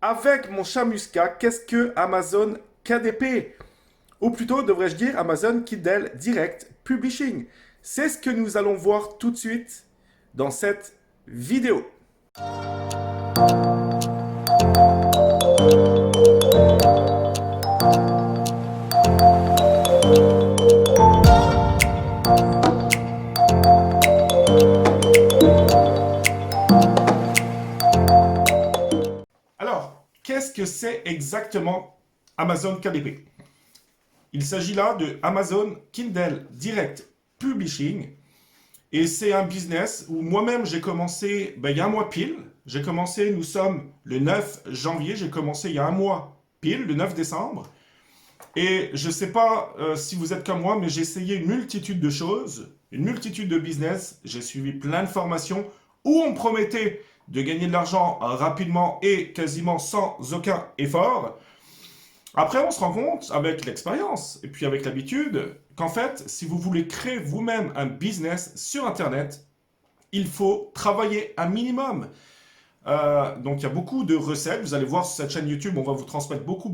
avec mon chat Muscat, qu'est-ce que Amazon KDP? Ou plutôt, devrais-je dire Amazon Kindle Direct Publishing. C'est ce que nous allons voir tout de suite dans cette vidéo. Alors, qu'est-ce que c'est exactement Amazon KDP? Il s'agit là de Amazon Kindle Direct Publishing. Et c'est un business où moi-même j'ai commencé il y a un mois pile. J'ai commencé, nous sommes le 9 janvier, j'ai commencé il y a un mois pile, le 9 décembre. Et je ne sais pas si vous êtes comme moi, mais j'ai essayé une multitude de choses, une multitude de business. J'ai suivi plein de formations où on me promettait de gagner de l'argent rapidement et quasiment sans aucun effort. Après, on se rend compte avec l'expérience et puis avec l'habitude qu'en fait, si vous voulez créer vous-même un business sur Internet, il faut travailler un minimum. Donc, il y a beaucoup de recettes. Vous allez voir sur cette chaîne YouTube, on va vous transmettre beaucoup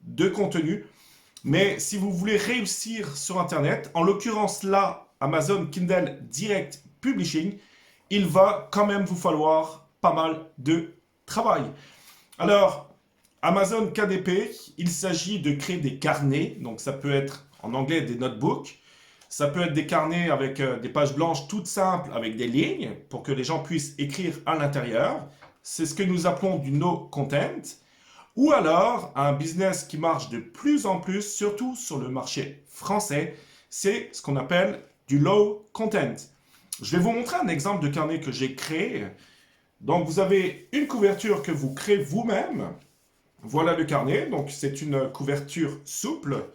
de contenu. Mais si vous voulez réussir sur Internet, en l'occurrence là, Amazon Kindle Direct Publishing, il va quand même vous falloir pas mal de travail. Alors, Amazon KDP, il s'agit de créer des carnets, donc ça peut être en anglais des notebooks, ça peut être des carnets avec des pages blanches toutes simples avec des lignes pour que les gens puissent écrire à l'intérieur. C'est ce que nous appelons du no content. Ou alors un business qui marche de plus en plus, surtout sur le marché français, c'est ce qu'on appelle du low content. Je vais vous montrer un exemple de carnet que j'ai créé. Donc vous avez une couverture que vous créez vous-même. Voilà le carnet, donc c'est une couverture souple.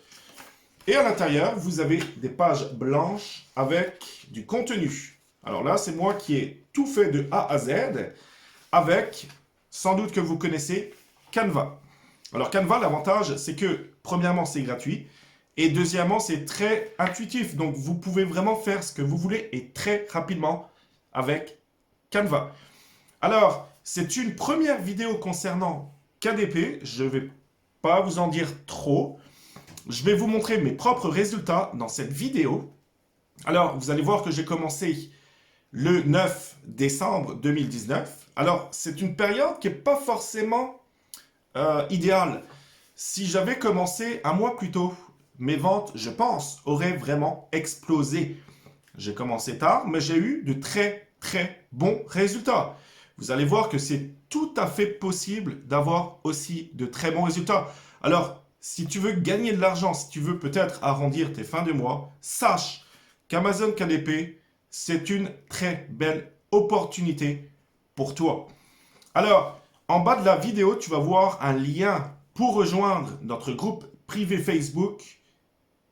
Et à l'intérieur, vous avez des pages blanches avec du contenu. Alors là, c'est moi qui ai tout fait de A à Z avec, sans doute que vous connaissez, Canva. Alors Canva, l'avantage, c'est que premièrement, c'est gratuit. Et deuxièmement, c'est très intuitif. Donc vous pouvez vraiment faire ce que vous voulez et très rapidement avec Canva. Alors, c'est une première vidéo concernant KDP. Je ne vais pas vous en dire trop. Je vais vous montrer mes propres résultats dans cette vidéo. Alors, vous allez voir que j'ai commencé le 9 décembre 2019. Alors, c'est une période qui n'est pas forcément idéale. Si j'avais commencé un mois plus tôt, mes ventes, je pense, auraient vraiment explosé. J'ai commencé tard, mais j'ai eu de très bons résultats. Vous allez voir que c'est tout à fait possible d'avoir aussi de très bons résultats. Alors, si tu veux gagner de l'argent, si tu veux peut-être arrondir tes fins de mois, sache qu'Amazon KDP, c'est une très belle opportunité pour toi. Alors, en bas de la vidéo, tu vas voir un lien pour rejoindre notre groupe privé Facebook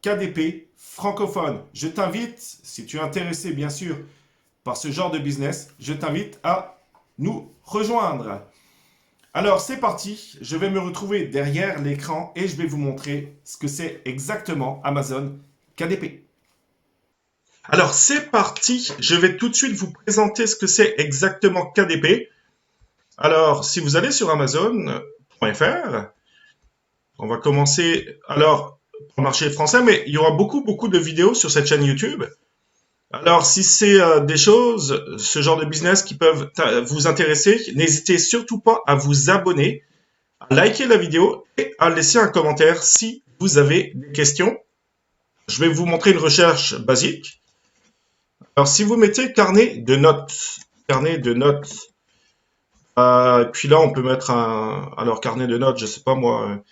KDP francophone. Je t'invite, si tu es intéressé bien sûr par ce genre de business, je t'invite à nous rejoindre. Alors c'est parti, je vais me retrouver derrière l'écran et je vais vous montrer ce que c'est exactement Amazon KDP. Alors c'est parti, je vais tout de suite vous présenter ce que c'est exactement KDP. Alors si vous allez sur Amazon.fr, on va commencer alors pour le marché français, mais il y aura beaucoup de vidéos sur cette chaîne YouTube. Alors, si c'est des choses, ce genre de business qui peuvent vous intéresser, n'hésitez surtout pas à vous abonner, à liker la vidéo et à laisser un commentaire si vous avez des questions. Je vais vous montrer une recherche basique. Alors, si vous mettez carnet de notes, puis là, on peut mettre alors carnet de notes, je sais pas moi,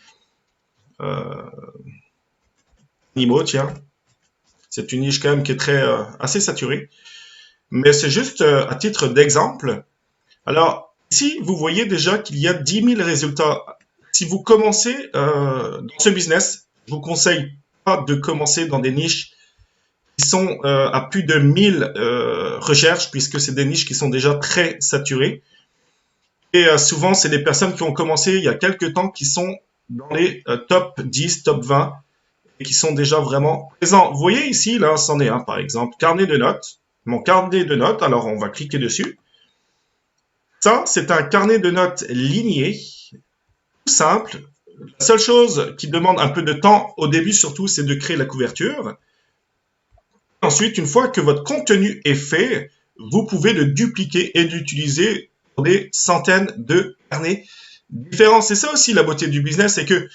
euh, Nimo, tiens. C'est une niche quand même qui est assez saturée. Mais c'est juste à titre d'exemple. Alors, ici, vous voyez déjà qu'il y a 10 000 résultats. Si vous commencez dans ce business, je vous conseille pas de commencer dans des niches qui sont à plus de 1000 recherches, puisque c'est des niches qui sont déjà très saturées. Et souvent, c'est des personnes qui ont commencé il y a quelques temps qui sont dans les top 10, top 20, et qui sont déjà vraiment présents. Vous voyez ici, là, c'en est un, par exemple, carnet de notes. Mon carnet de notes, alors on va cliquer dessus. Ça, c'est un carnet de notes ligné. tout simple. La seule chose qui demande un peu de temps au début, surtout, c'est de créer la couverture. Ensuite, une fois que votre contenu est fait, vous pouvez le dupliquer et l'utiliser pour des centaines de carnets différents. C'est ça aussi la beauté du business, c'est que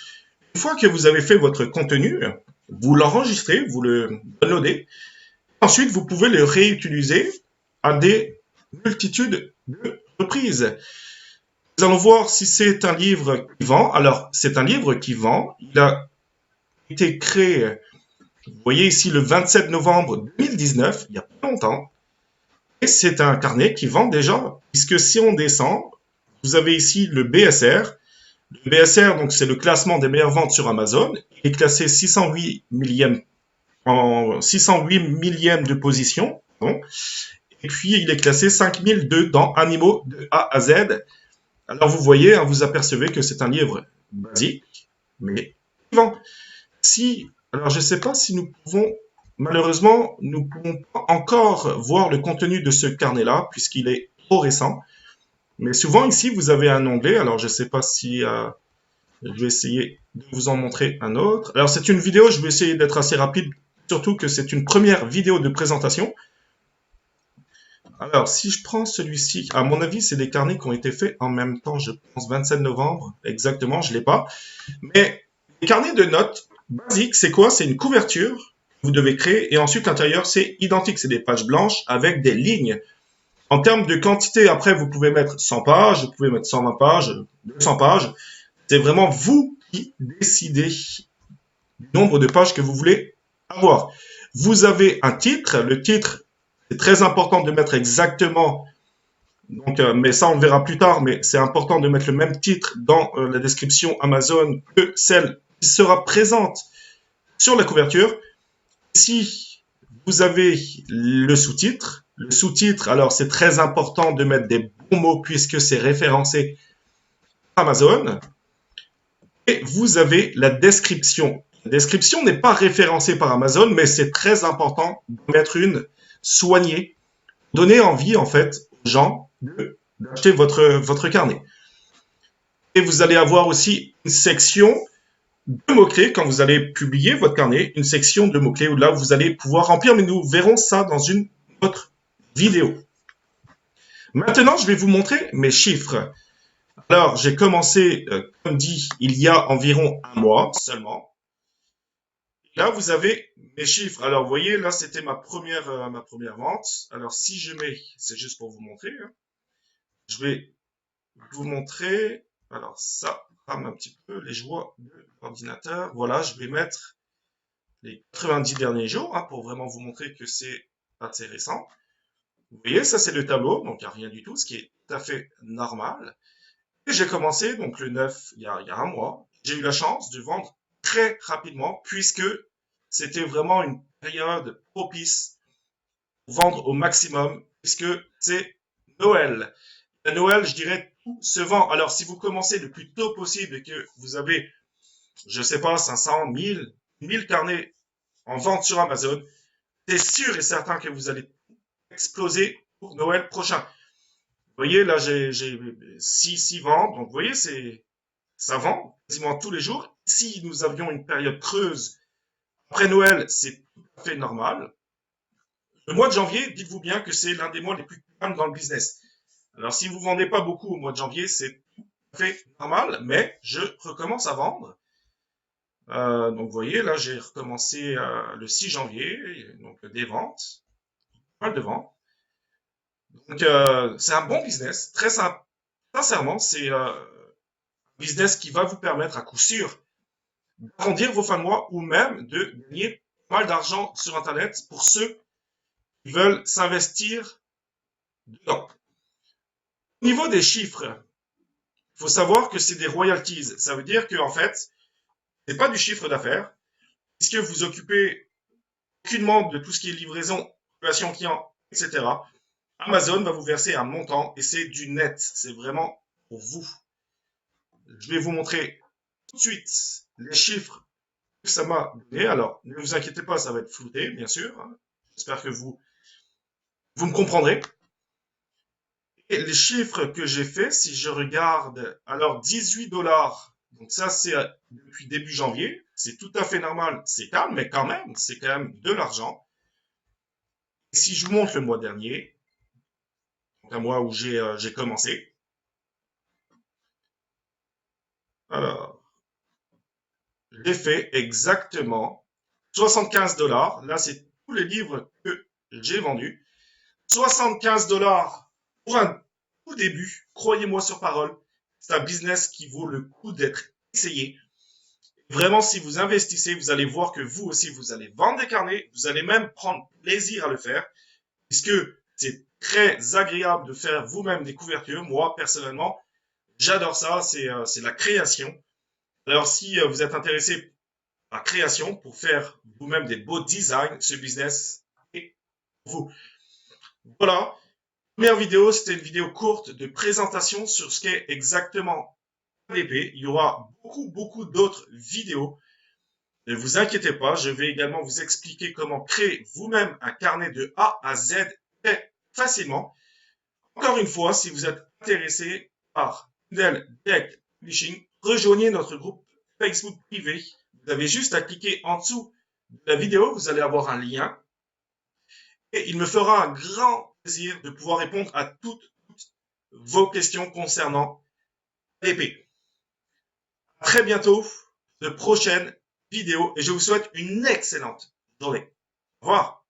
une fois que vous avez fait votre contenu, vous l'enregistrez, vous le downloadez. Ensuite, vous pouvez le réutiliser à des multitudes de reprises. Nous allons voir si c'est un livre qui vend. Alors, c'est un livre qui vend. Il a été créé, vous voyez ici, le 27 novembre 2019, il y a pas longtemps. Et c'est un carnet qui vend déjà, puisque si on descend, vous avez ici le BSR. Le BSR, donc, c'est le classement des meilleures ventes sur Amazon. Il est classé 608 millième, en 608 millième de position. Bon. Et puis, il est classé 5002 dans Animaux de A à Z. Alors, vous voyez, hein, vous apercevez que c'est un livre basique, mais vivant. Si, alors, je ne sais pas si nous pouvons, malheureusement, nous ne pouvons pas encore voir le contenu de ce carnet-là, puisqu'il est trop récent. Mais souvent, ici, vous avez un onglet. Alors, je ne sais pas si je vais essayer de vous en montrer un autre. Alors, c'est une vidéo, je vais essayer d'être assez rapide, surtout que c'est une première vidéo de présentation. Alors, si je prends celui-ci, à mon avis, c'est des carnets qui ont été faits en même temps, je pense 27 novembre, exactement, je ne l'ai pas. Mais les carnets de notes basiques, c'est quoi? C'est une couverture que vous devez créer et ensuite l'intérieur, c'est identique, c'est des pages blanches avec des lignes. En termes de quantité, après, vous pouvez mettre 100 pages, vous pouvez mettre 120 pages, 200 pages. C'est vraiment vous qui décidez du nombre de pages que vous voulez avoir. Vous avez un titre, le titre, c'est très important de mettre exactement, donc, mais ça on le verra plus tard, mais c'est important de mettre le même titre dans la description Amazon que celle qui sera présente sur la couverture. Si vous avez le sous-titre, alors c'est très important de mettre des bons mots puisque c'est référencé par Amazon. Et vous avez la description. La description n'est pas référencée par Amazon, mais c'est très important de mettre une soignée, donner envie en fait aux gens d'acheter votre carnet. Et vous allez avoir aussi une section de mots-clés quand vous allez publier votre carnet, une section de mots-clés où là vous allez pouvoir remplir, mais nous verrons ça dans une autre vidéo. Maintenant, je vais vous montrer mes chiffres. Alors, j'ai commencé, comme dit, il y a environ un mois seulement. Là, vous avez mes chiffres. Alors, vous voyez, là, c'était ma première vente. Alors, si je mets, c'est juste pour vous montrer, hein, je vais vous montrer. Alors, ça rame un petit peu les joies de l'ordinateur. Voilà, je vais mettre les 90 derniers jours hein, pour vraiment vous montrer que c'est assez récent. Vous voyez, ça, c'est le tableau. Donc, il n'y a rien du tout, ce qui est tout à fait normal. Et j'ai commencé, donc, le 9, il y a un mois. J'ai eu la chance de vendre très rapidement puisque c'était vraiment une période propice pour vendre au maximum puisque c'est Noël. À Noël, je dirais, tout se vend. Alors, si vous commencez le plus tôt possible et que vous avez, je sais pas, 500, 1000 carnets en vente sur Amazon, c'est sûr et certain que vous allez exploser pour Noël prochain. Vous voyez, là, j'ai 6 ventes. Donc, vous voyez, ça vend quasiment tous les jours. Si nous avions une période creuse après Noël, c'est tout à fait normal. Le mois de janvier, dites-vous bien que c'est l'un des mois les plus calmes dans le business. Alors, si vous vendez pas beaucoup au mois de janvier, c'est tout à fait normal, mais je recommence à vendre. Donc, vous voyez, là, j'ai recommencé le 6 janvier, donc des ventes, pas mal de ventes. Donc, c'est un bon business, très simple. Sincèrement, c'est un business qui va vous permettre à coup sûr d'agrandir vos fins de mois ou même de gagner pas mal d'argent sur Internet pour ceux qui veulent s'investir dedans. Au niveau des chiffres, il faut savoir que c'est des royalties. Ça veut dire que en fait, c'est pas du chiffre d'affaires, puisque vous occupez aucunement de tout ce qui est livraison, relation client, etc. Amazon va vous verser un montant et c'est du net. C'est vraiment pour vous. Je vais vous montrer tout de suite les chiffres que ça m'a donné. Alors, ne vous inquiétez pas, ça va être flouté, bien sûr. J'espère que vous me comprendrez. Et les chiffres que j'ai fait, si je regarde, alors 18 $ Donc ça, c'est depuis début janvier. C'est tout à fait normal, c'est calme, mais quand même, c'est quand même de l'argent. Et si je vous montre le mois dernier, donc un mois où j'ai commencé, alors, j'ai fait exactement 75 dollars. Là, c'est tous les livres que j'ai vendus. 75 dollars pour un tout début. Croyez-moi sur parole, c'est un business qui vaut le coup d'être essayé. Vraiment, si vous investissez, vous allez voir que vous aussi, vous allez vendre des carnets, vous allez même prendre plaisir à le faire, puisque c'est très agréable de faire vous-même des couvertures. Moi, personnellement, j'adore ça, c'est la création. Alors, si vous êtes intéressé par la création pour faire vous-même des beaux designs, ce business est pour vous. Voilà, première vidéo, c'était une vidéo courte de présentation sur ce qu'est exactement ADP. Il y aura beaucoup d'autres vidéos. Ne vous inquiétez pas, je vais également vous expliquer comment créer vous-même un carnet de A à Z très facilement. Encore une fois, si vous êtes intéressé par Kindle Direct Publishing, rejoignez notre groupe Facebook privé. Vous avez juste à cliquer en dessous de la vidéo, vous allez avoir un lien. Et il me fera un grand plaisir de pouvoir répondre à toutes vos questions concernant l'épée. À très bientôt, de prochaines vidéos, et je vous souhaite une excellente journée. Au revoir.